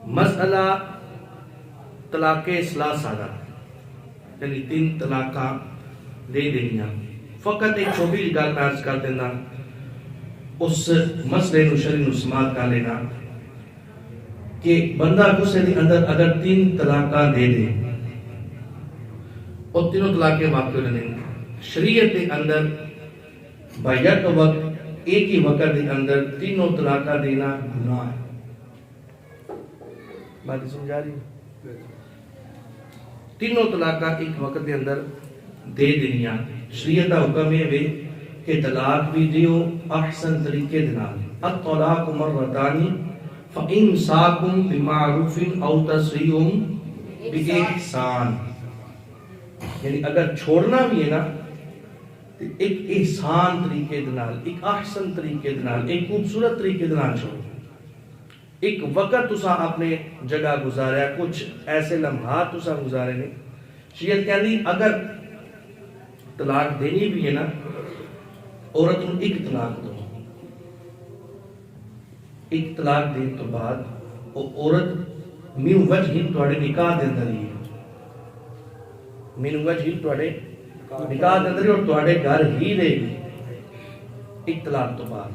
مسئلہ طلاق ثلاثہ یعنی 3 طلاقاں دے دینیاں. فقط ایک چھوٹی جی گل میں عرض کر دینا اس مسئلے نو شرعی نو سماعت کر لینا کہ بندہ غصے دے اندر اگر 3 طلاقاں دے دے اور تینوں طلاقیں واقع ہونے شریعت کے اندر بیک وقت ایک ہی وقت کے اندر 3 طلاقاں دینا گناہ ہے. بات سمجھا رہی ہے؟ 3 طلاقاں ایک وقت کے اندر دے دینیاں. شریعت کا حکم یہ ہے کہ طلاق بھی دیو احسن طریقے دنال. الطلاق مرتان فإمساک بمعروف او تسریح بإحسان. یعنی اگر چھوڑنا بھی ہے نا تو ایک احسان طریقے دنال، ایک احسن طریقے دنال، ایک خوبصورت طریقے دنال چھوڑو. ایک وقت تسا اپنے جگہ گزاریا، کچھ ایسے لمحات تسا گزارے نے. شریعت کہندی اگر طلاق دینی بھی ہے نا عورت نو ایک طلاق دو. ایک طلاق دین تو بعد وہ عورت میو وجہ ہی تواڈے نکاح دے اندر ہی میو وجہ ہی تواڈے نکاح دے اندر ہی اور تواڈے گھر ہی رہے گی ایک طلاق تو بعد.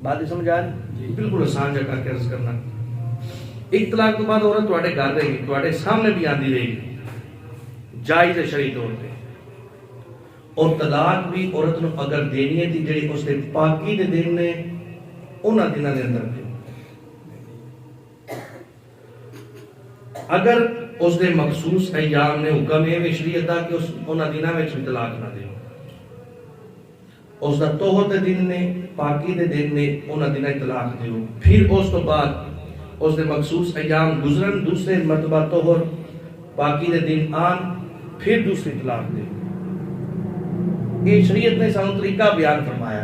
بات سمجھ آ رہی؟ بالکل آسان جگہ کے عرض کرنا. ایک طلاق تو بعد عورت تواڈے گھر رہے گی، تواڈے سامنے بھی آندی رہے گی جائز ہے شرعی طور پہ. اور طلاق بھی عورت نو اگر دینی ہے تی جڑی اس دے پاکی دے دن نے انہاں دناں دے اندر دے. اگر اس دے مخصوص ایام نے حکم ہے شریعت دا کہ اس انہاں دناں وچ بھی طلاق نہ دیو. اس دا طہر دے دن نے پاکی دے دن نے انہاں دناں طلاق دیو. پھر اس تو بعد اس دے مخصوص ایام گزرن، دوسرے مرتبہ طہر پاکی دے دن آن، پھر دوسری طلاق دیو. یہ شریعت نے سانو طریقہ بیان فرمایا.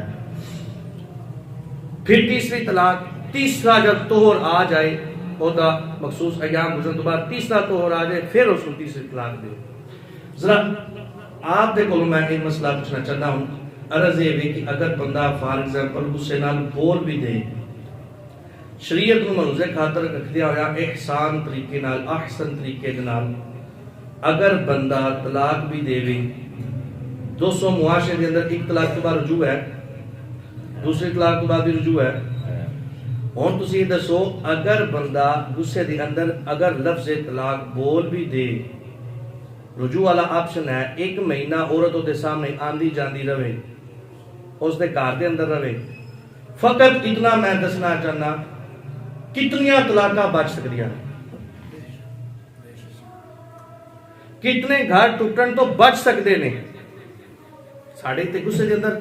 پھر تیسری طلاق، تیسرا جب طہر آ جائے اور دا مخصوص ایام گزرن تو بعد تیسرا طہر آ جائے پھر اس کو تیسری طلاق دیو. ذرا آپ دے کولوں میں ایک مسئلہ پوچھنا چاہتا ہوں. عرض یہ ہے کہ اگر بندہ فار ایگزامپل غصے نال بول بھی دے، شریعت نو ملوزے خاطر رکھدیا ہویا احسان طریقے نال، احسن طریقے نال اگر بندہ طلاق بھی دے وے، 200 معاشرے کے اندر ایک طلاق کے بعد رجوع ہے، دوسری طلاق کے بعد بھی رجوع ہے. ہوں تسی یہ دسو اگر بندہ غصے دے اندر اگر لفظ طلاق بول بھی دے، رجوع والا آپشن ہے، 1 مہینہ عورت دے سامنے آندی جاندی رہے، اس دے گھر دے اندر رہے. فقط اتنا میں دسنا چاہنا کتنیاں طلاقاں بچ سکدیاں، کتنے گھر ٹوٹن تو بچ سکتے نے. ساڑھے تے غصے دے اندر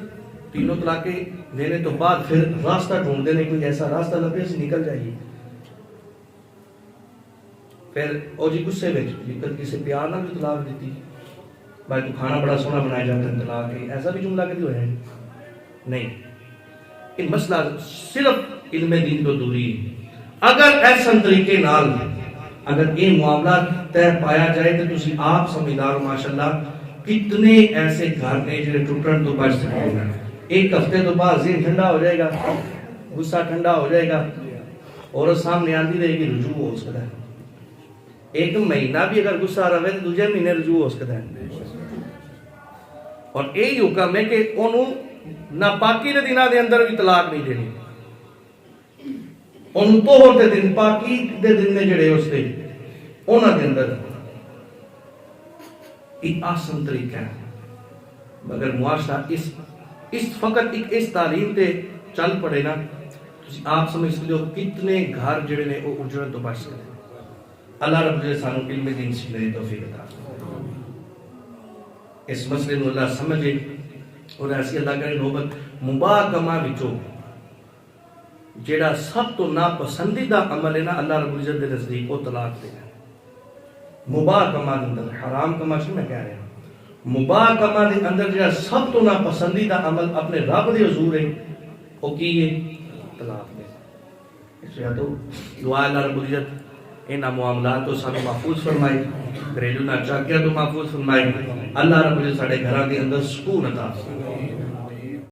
3 طلاقیں دینے تو بعد پھر راستہ ڈھونڈ دینے، کوئی ایسا راستہ لبے سے نکل جائیے. پھر او جی غصے میں کسی پیار نہ بھی طلاق دیتی، بھائی تو کھانا بڑا سونا بنایا جاتا ہے طلاق ہے، ایسا بھی جملہ کدی ہوا ہے؟ نہیں. یہ مسئلہ صرف علم دین تو دوری. اگر ایسا طریقے نال اگر یہ معاملہ طے پایا جائے تو تسی آپ سمجھدار ہو ماشاءاللہ کتنے ایسے گھر نے جنہیں ٹوٹن تو بچ سکتے ہیں. 1 ہفتے تو بعد ذہن ٹھنڈا ہو جائے گا، غصہ ٹھنڈا ہو جائے گا، اور سامنے آندی رہے گی، رجوع ہو سکتا ہے. 1 مہینہ بھی اگر غصہ رہے تو دوسرے مہینے رجوع ہو سکتا ہے. اور یہی حکم ہے کہ انہوں ناپاکی دے دنوں دے اندر بھی طلاق نہیں دینی. انہوں طہر دے دن، پاکی دے دن نے جڑے اس دے انہاں دے اندر ایک آسان طریقہ ہے. مگر معاشرہ اس فقط ایک اس تعلیم تے چل پڑے نا، آپ سمجھ سکتے ہو کتنے گھر جڑے نے وہ اجڑن تو بچ سکتے. اللہ رب العزت سانو علم دین سیکھنے دی توفیق عطا فرمائے. اس مسئلے نو اللہ سمجھے اور ایسی اللہ کرے نوبت مباح کما وچوں جیڑا سب تو ناپسندیدہ عمل ہے نا اللہ رب العزت دے نزدیک وہ طلاق دینا. مباح کما دے اندر، حرام کما نہیں میں کہہ رہا ہوں، مباح کما دے اندر جیڑا سب تو ناپسندیدہ عمل اپنے رب دے حضور ہے وہ کی ہے؟ طلاق دینا. اس لیے تو دعا اللہ رب العزت ان معاملات کو سانو محفوظ فرمائے، گھریلو ناچاکیاں تو محفوظ فرمائے. اللہ رب العزت ساڈے گھراں دے اندر سکون عطا فرمائے.